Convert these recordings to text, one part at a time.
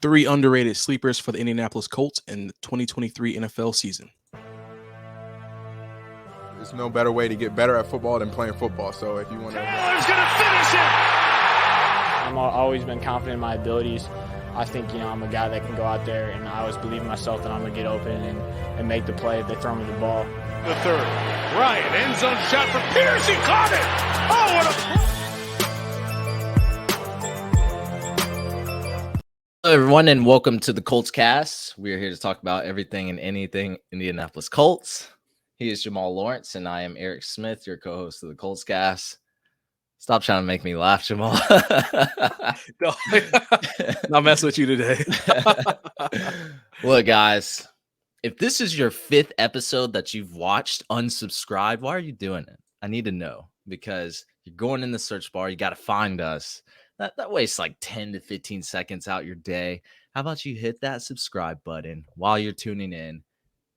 3 underrated sleepers for the Indianapolis Colts in the 2023 NFL season. There's no better way to get better at football than playing football. So if you want to... Taylor's going to finish it! I've always been confident in my abilities. I think, I'm a guy that can go out there, and I always believe in myself that I'm going to get open and make the play if they throw me the ball. The third. Ryan, end zone shot for Pierce. He caught it! Oh, what a... Hello, everyone, and welcome to the Colts Cast. We are here to talk about everything and anything Indianapolis Colts. He is Jamal Lawrence, and I am Eric Smith, your co-host of the Colts Cast. Stop trying to make me laugh, Jamal. No, not messing with you today. Look, guys, if this is your 5th episode that you've watched unsubscribed, why are you doing it? I need to know, because you're going in the search bar. You got to find us. That wastes like 10 to 15 seconds out your day. How about you hit that subscribe button while you're tuning in?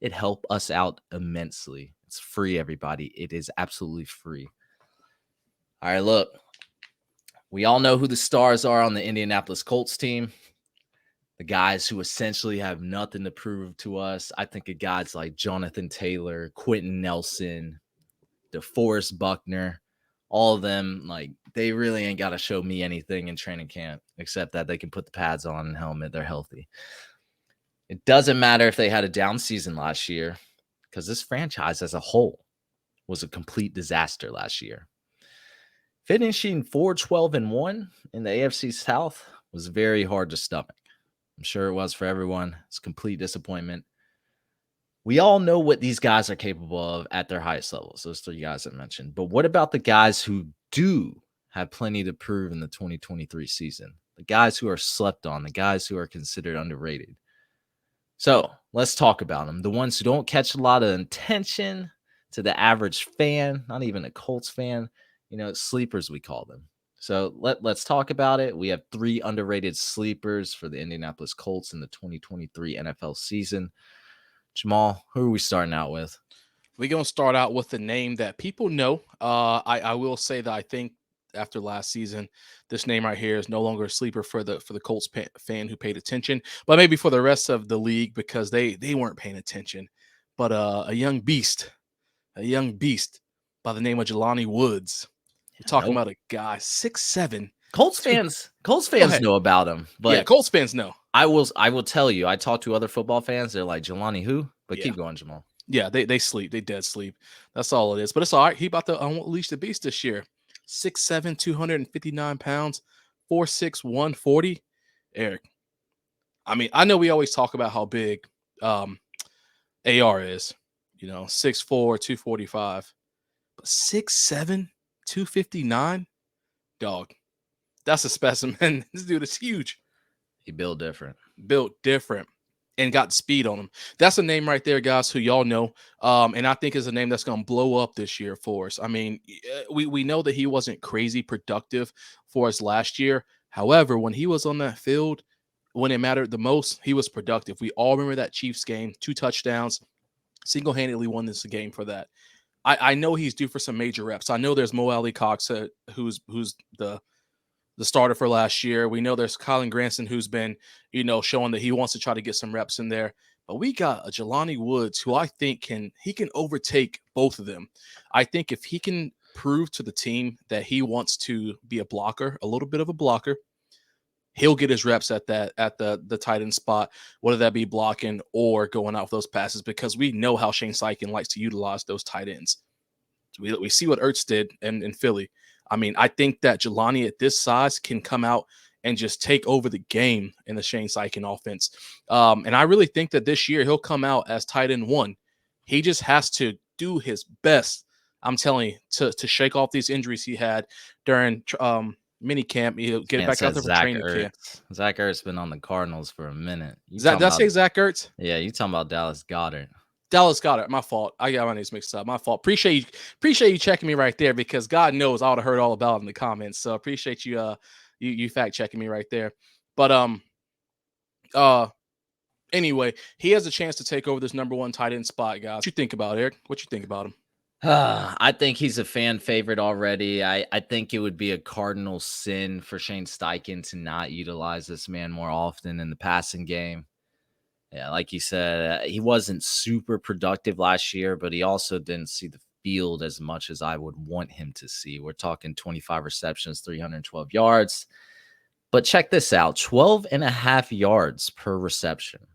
It helps us out immensely. It's free, everybody. It is absolutely free. All right, look. We all know who the stars are on the Indianapolis Colts team. The guys who essentially have nothing to prove to us. I think of guys like Jonathan Taylor, Quentin Nelson, DeForest Buckner. All of them, like, they really ain't got to show me anything in training camp except that they can put the pads on and helmet. They're healthy. It doesn't matter if they had a down season last year, because this franchise as a whole was a complete disaster last year. Finishing 4-12-1 in the AFC South was very hard to stomach. I'm sure it was for everyone. It's a complete disappointment. We all know what these guys are capable of at their highest levels, those 3 guys I mentioned. But what about the guys who do have plenty to prove in the 2023 season? The guys who are slept on, the guys who are considered underrated. So let's talk about them. The ones who don't catch a lot of attention to the average fan, not even a Colts fan, sleepers we call them. So let's talk about it. We have 3 underrated sleepers for the Indianapolis Colts in the 2023 NFL season. Jamal, who are we starting out with? We're going to start out with the name that people know. I will say that I think after last season, this name right here is no longer a sleeper for the Colts fan who paid attention, but maybe for the rest of the league because they weren't paying attention. But a young beast by the name of Jelani Woods. We're talking about a guy 6'7". Colts fans know about him, but yeah, Colts fans know. I will tell you. I talked to other football fans. They're like, Jelani who? But yeah. Keep going, Jamal. Yeah, they sleep. They dead sleep. That's all it is. But it's all right. He about to unleash the beast this year. 6'7", 259 pounds, 4'6", 140. Eric, I mean, I know we always talk about how big AR is, 6'4", 245. But 6'7", 259? Dog, that's a specimen. This dude is huge. He built different. And got speed on him. That's a name right there, guys, who y'all know. And I think is a name that's going to blow up this year for us. I mean, we know that he wasn't crazy productive for us last year. However, when he was on that field, when it mattered the most, he was productive. We all remember that Chiefs game, 2 touchdowns, single-handedly won this game for that. I know he's due for some major reps. I know there's Mo Alley Cox, who's the starter for last year. We know there's Colin Granson, who's been, showing that he wants to try to get some reps in there. But we got a Jelani Woods, who I think can overtake both of them. I think if he can prove to the team that he wants to be a blocker, a little bit of a blocker, he'll get his reps at the tight end spot, whether that be blocking or going out with those passes, because we know how Shane Steichen likes to utilize those tight ends. We see what Ertz did in Philly. I mean, I think that Jelani at this size can come out and just take over the game in the Shane Steichen offense. And I really think that this year he'll come out as tight end 1. He just has to do his best, I'm telling you, to shake off these injuries he had during mini camp. He'll get back out there for training camp. Zach Ertz been on the Cardinals for a minute. Did I say Zach Ertz? Yeah, you talking about Dallas Goedert. Dallas got it. My fault. I got my names mixed up. My fault. Appreciate you checking me right there, because God knows I would have heard all about it in the comments. So appreciate you you fact checking me right there. But anyway, he has a chance to take over this number 1 tight end spot, guys. What you think about Eric? What you think about him? I think he's a fan favorite already. I think it would be a cardinal sin for Shane Steichen to not utilize this man more often in the passing game. Yeah, like you said, he wasn't super productive last year, but he also didn't see the field as much as I would want him to see. We're talking 25 receptions, 312 yards. But check this out, 12 and a half yards per reception.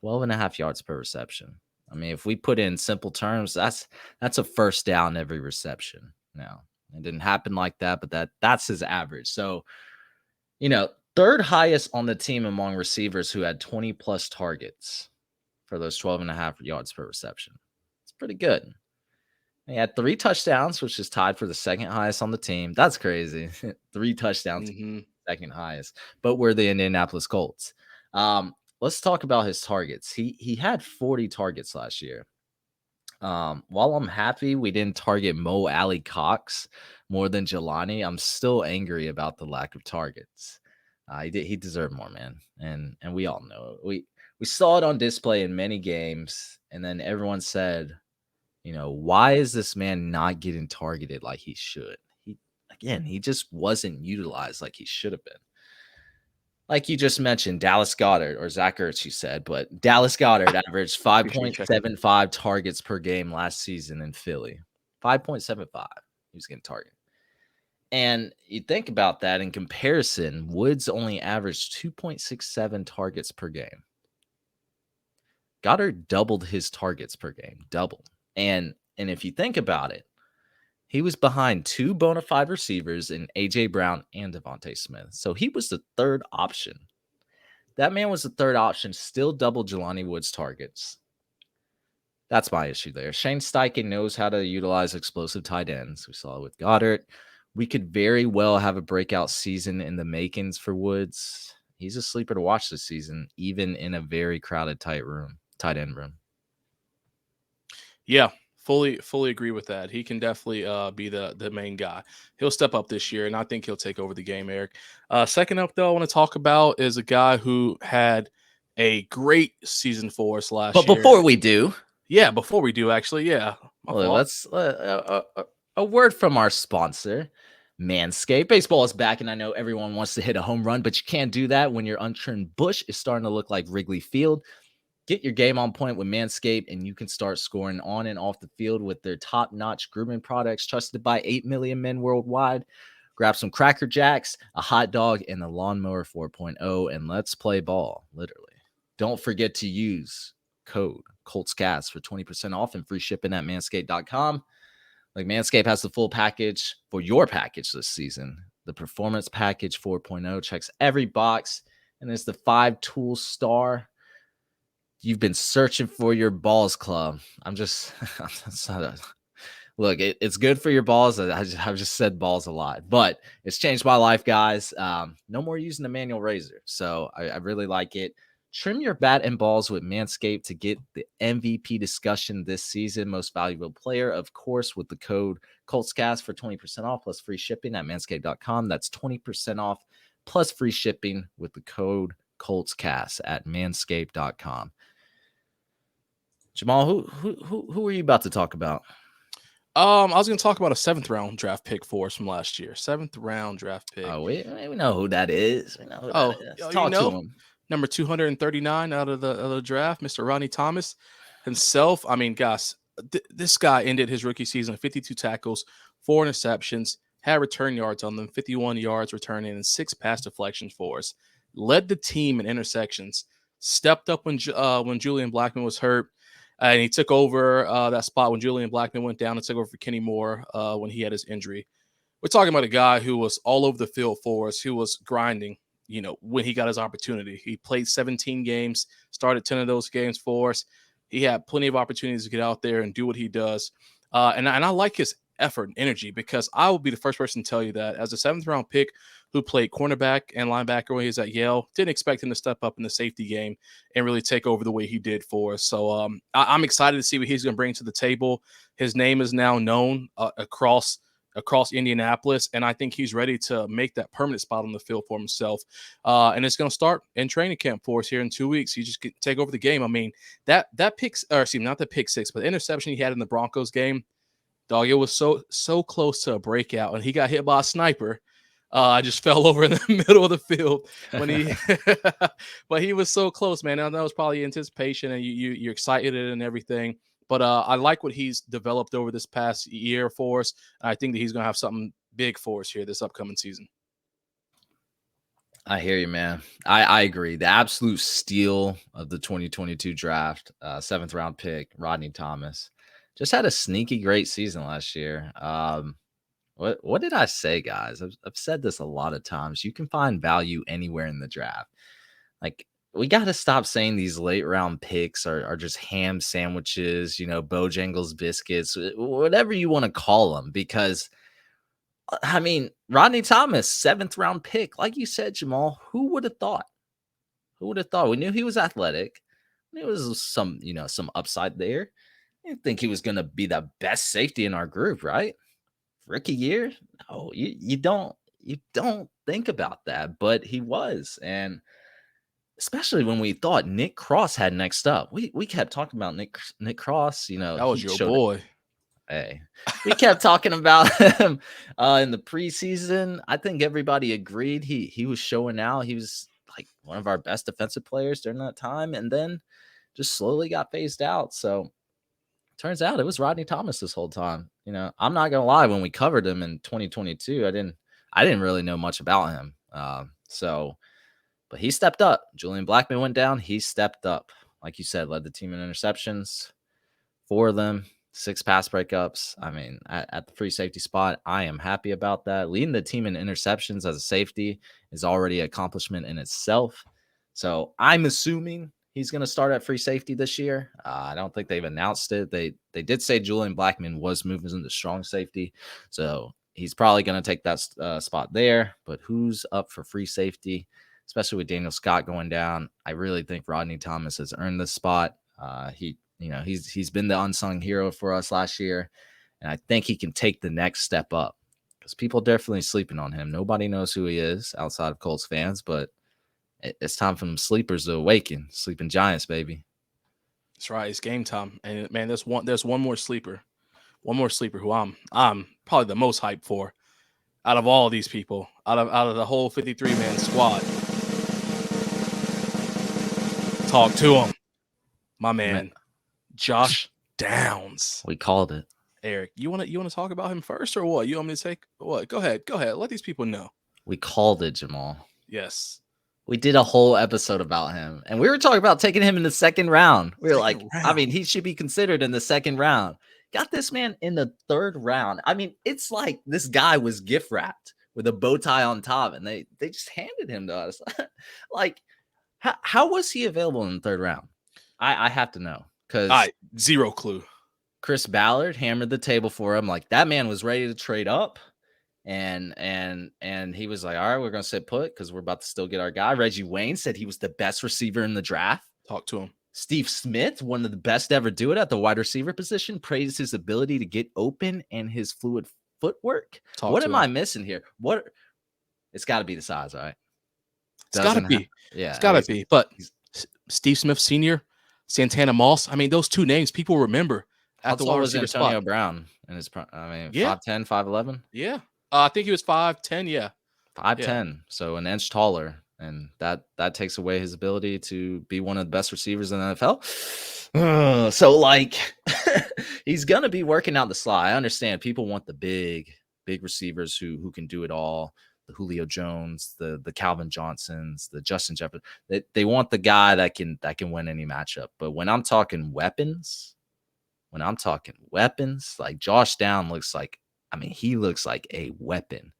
12 and a half yards per reception. I mean, if we put in simple terms, that's a first down every reception. Now, it didn't happen like that, but that's his average. So, third highest on the team among receivers who had 20 plus targets for those 12 and a half yards per reception. It's pretty good. He had 3 touchdowns, which is tied for the second highest on the team. That's crazy. 3 touchdowns, second highest. But we're the Indianapolis Colts. Let's talk about his targets. He had 40 targets last year. While I'm happy we didn't target Mo Alley Cox more than Jelani, I'm still angry about the lack of targets. He deserved more, man. And we all know it. We saw it on display in many games, and then everyone said, why is this man not getting targeted like he should? He just wasn't utilized like he should have been. Like you just mentioned, Dallas Goedert or Zach Ertz, you said, but Dallas Goedert averaged 5.75 targets per game last season in Philly. 5.75. He was getting targeted. And you think about that in comparison, Woods only averaged 2.67 targets per game. Goddard doubled his targets per game, doubled. And if you think about it, he was behind 2 bona fide receivers in A.J. Brown and Devontae Smith. So he was the third option. That man was the third option, still doubled Jelani Woods' targets. That's my issue there. Shane Steichen knows how to utilize explosive tight ends. We saw it with Goddard. We could very well have a breakout season in the makings for Woods. He's a sleeper to watch this season, even in a very crowded tight end room. Yeah, fully agree with that. He can definitely be the main guy. He'll step up this year, and I think he'll take over the game, Eric. Second up, though, I want to talk about is a guy who had a great season for us last year. But before we do, actually, let's a word from our sponsor, Manscaped. Baseball is back, and I know everyone wants to hit a home run, but you can't do that when your untrimmed bush is starting to look like Wrigley Field. Get your game on point with Manscaped, and you can start scoring on and off the field with their top-notch grooming products trusted by 8 million men worldwide. Grab some Cracker Jacks, a hot dog, and the Lawnmower 4.0, and let's play ball, literally. Don't forget to use code ColtsCast for 20% off and free shipping at manscaped.com. Like, Manscaped has the full package for your package this season. The Performance Package 4.0 checks every box, and it's the 5-tool star. You've been searching for your balls club. Look, it's good for your balls. I've just said balls a lot, but it's changed my life, guys. No more using a manual razor. So I really like it. Trim your bat and balls with Manscaped to get the MVP discussion this season. Most valuable player, of course, with the code ColtsCast for 20% off plus free shipping at manscaped.com. That's 20% off plus free shipping with the code ColtsCast at manscaped.com. Jamal, who are you about to talk about? I was going to talk about a 7th round draft pick for us from last year. 7th round draft pick. Oh, we know who that is. We know who that is. Talk to him. Number 239 out of the draft, Mr. Rodney Thomas himself. I mean, guys, this guy ended his rookie season with 52 tackles, 4 interceptions, had return yards on them, 51 yards returning, and 6 pass deflections for us. Led the team in intersections. Stepped up when Julian Blackmon was hurt. And he took over that spot when Julian Blackmon went down and took over for Kenny Moore when he had his injury. We're talking about a guy who was all over the field for us, who was grinding, when he got his opportunity. He played 17 games, started 10 of those games for us. He had plenty of opportunities to get out there and do what he does. And I like his effort and energy, because I will be the first person to tell you that as a 7th round pick who played cornerback and linebacker when he was at Yale, didn't expect him to step up in the safety game and really take over the way he did for us. So I'm excited to see what he's going to bring to the table. His name is now known across Indianapolis, and I think he's ready to make that permanent spot on the field for himself. And it's going to start in training camp for us here in 2 weeks. You just take over the game. I mean, that pick, or excuse me, not the pick six, but the interception he had in the Broncos game, Dog, it was so close to a breakout, and he got hit by a sniper. I just fell over in the middle of the field when he, but he was so close, man. I know it was probably anticipation, and you're excited and everything. But I like what he's developed over this past year for us. And I think that he's going to have something big for us here this upcoming season. I hear you, man. I agree. The absolute steal of the 2022 draft, 7th round pick, Rodney Thomas, just had a sneaky great season last year. What did I say, guys? I've said this a lot of times. You can find value anywhere in the draft. Like, we got to stop saying these late round picks are just ham sandwiches, Bojangles biscuits, whatever you want to call them, because I mean, Rodney Thomas, 7th round pick. Like you said, Jamal, who would have thought? Who would have thought? We knew he was athletic. There was some upside there. I didn't think he was going to be the best safety in our group, right? Rookie year? No, you don't think about that, but he was. And especially when we thought Nick Cross had next up. We kept talking about Nick Cross, That was your boy. Hey, we kept talking about him in the preseason. I think everybody agreed he was showing out. He was like one of our best defensive players during that time, and then just slowly got phased out. So turns out it was Rodney Thomas this whole time. I'm not gonna lie. When we covered him in 2022, I didn't really know much about him. But he stepped up. Julian Blackmon went down. He stepped up, like you said, led the team in interceptions, 4 of them. 6 pass breakups. I mean, at the free safety spot, I am happy about that. Leading the team in interceptions as a safety is already an accomplishment in itself. So I'm assuming he's going to start at free safety this year. I don't think they've announced it. They did say Julian Blackmon was moving into strong safety. So he's probably going to take that spot there. But who's up for free safety, especially with Daniel Scott going down? I really think Rodney Thomas has earned this spot. He's been the unsung hero for us last year, and I think he can take the next step up because people are definitely sleeping on him. Nobody knows who he is outside of Colts fans, but it's time for them sleepers to awaken. Sleeping Giants, baby. That's right. It's game time, and man, there's one more sleeper who I'm probably the most hyped for out of all these people, out of the whole 53-man squad. Talk to him. My man, Josh Downs. We called it. Eric, you want to talk about him first or what? You want me to take what? Go ahead. Let these people know. We called it, Jamal. Yes. We did a whole episode about him, and we were talking about taking him in the 2nd round. We were like, I mean, he should be considered in the 2nd round. Got this man in the 3rd round. I mean, it's like this guy was gift wrapped with a bow tie on top, and they just handed him to us. Like, how was he available in the 3rd round? I have to know, because zero clue. Chris Ballard hammered the table for him. Like, that man was ready to trade up, and he was like, all right, we're gonna sit put because we're about to still get our guy. Reggie Wayne said he was the best receiver in the draft. Talk to him. Steve Smith, one of the best to ever do it at the wide receiver position, praised his ability to get open and his fluid footwork. What am I missing here? It's got to be the size, right? It's got to be. Yeah, it's got to be. But Steve Smith Sr., Santana Moss. I mean, those 2 names people remember at the wide receiver spot. Antonio Brown in his 5'10", 5'11"? Yeah. I think he was 5'10", yeah. 5'10", so an inch taller, and that takes away his ability to be one of the best receivers in the NFL. So, like, he's going to be working out the slot. I understand people want the big receivers who can do it all. The Julio Jones, the Calvin Johnsons, the Justin Jefferson. They want the guy that can win any matchup. But when I'm talking weapons, like Josh Downs looks like, he looks like a weapon.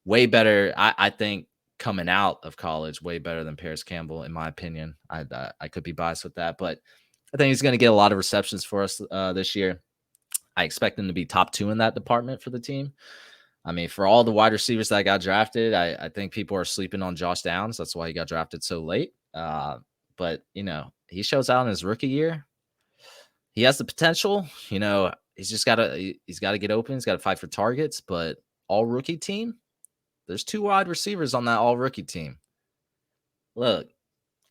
Way better, I think, coming out of college, way better than Paris Campbell, in my opinion. I could be biased with that, but I think he's going to get a lot of receptions for us this year. I expect him to be top 2 in that department for the team. I mean, for all the wide receivers that got drafted, I think people are sleeping on Josh Downs. That's why he got drafted so late. But, he shows out in his rookie year. He has the potential. He's got to get open. He's got to fight for targets. But all rookie team, there's 2 wide receivers on that all rookie team. Look,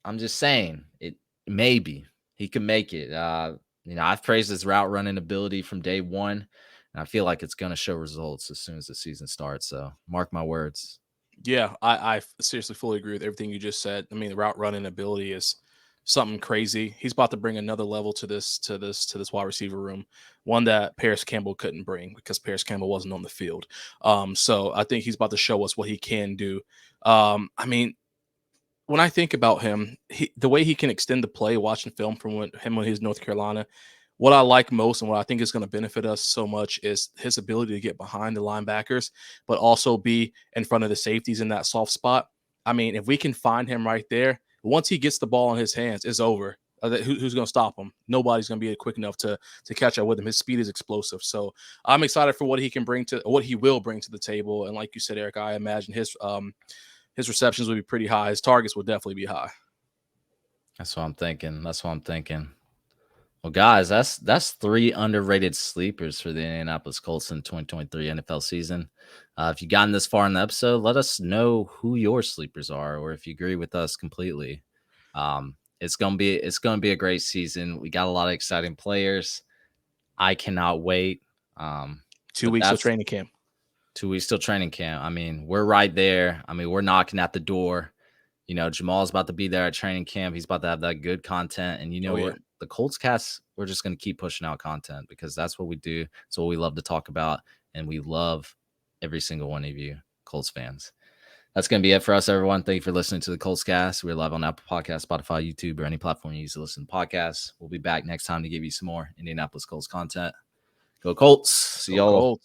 I'm just saying, maybe he can make it. I've praised his route running ability from day one. And I feel like it's going to show results as soon as the season starts. So mark my words. Yeah, I seriously fully agree with everything you just said. I mean, the route running ability is something crazy. He's about to bring another level to this wide receiver room, one that Paris Campbell couldn't bring because Paris Campbell wasn't on the field. So I think he's about to show us what he can do. I mean, when I think about him, the way he can extend the play, watching film from when he was in North Carolina, what I like most and what I think is going to benefit us so much is his ability to get behind the linebackers, but also be in front of the safeties in that soft spot. I mean, if we can find him right there, once he gets the ball in his hands, it's over. Who's going to stop him? Nobody's going to be quick enough to catch up with him. His speed is explosive. So I'm excited for what he can bring to what he will bring to the table. And like you said, Eric, I imagine his receptions will be pretty high. His targets will definitely be high. That's what I'm thinking. Well, guys, that's 3 underrated sleepers for the Indianapolis Colts in 2023 NFL season. If you've gotten this far in the episode, let us know who your sleepers are, or if you agree with us completely. It's gonna be a great season. We got a lot of exciting players. I cannot wait. 2 weeks of training camp. 2 weeks till training camp. I mean, we're right there. I mean, we're knocking at the door. You know, Jamal's about to be there at training camp. He's about to have that good content. And the Colts cast, we're just going to keep pushing out content because that's what we do. It's what we love to talk about. And we love every single one of you Colts fans. That's going to be it for us, everyone. Thank you for listening to the Colts cast. We're live on Apple Podcasts, Spotify, YouTube, or any platform you use to listen to podcasts. We'll be back next time to give you some more Indianapolis Colts content. Go Colts. See y'all.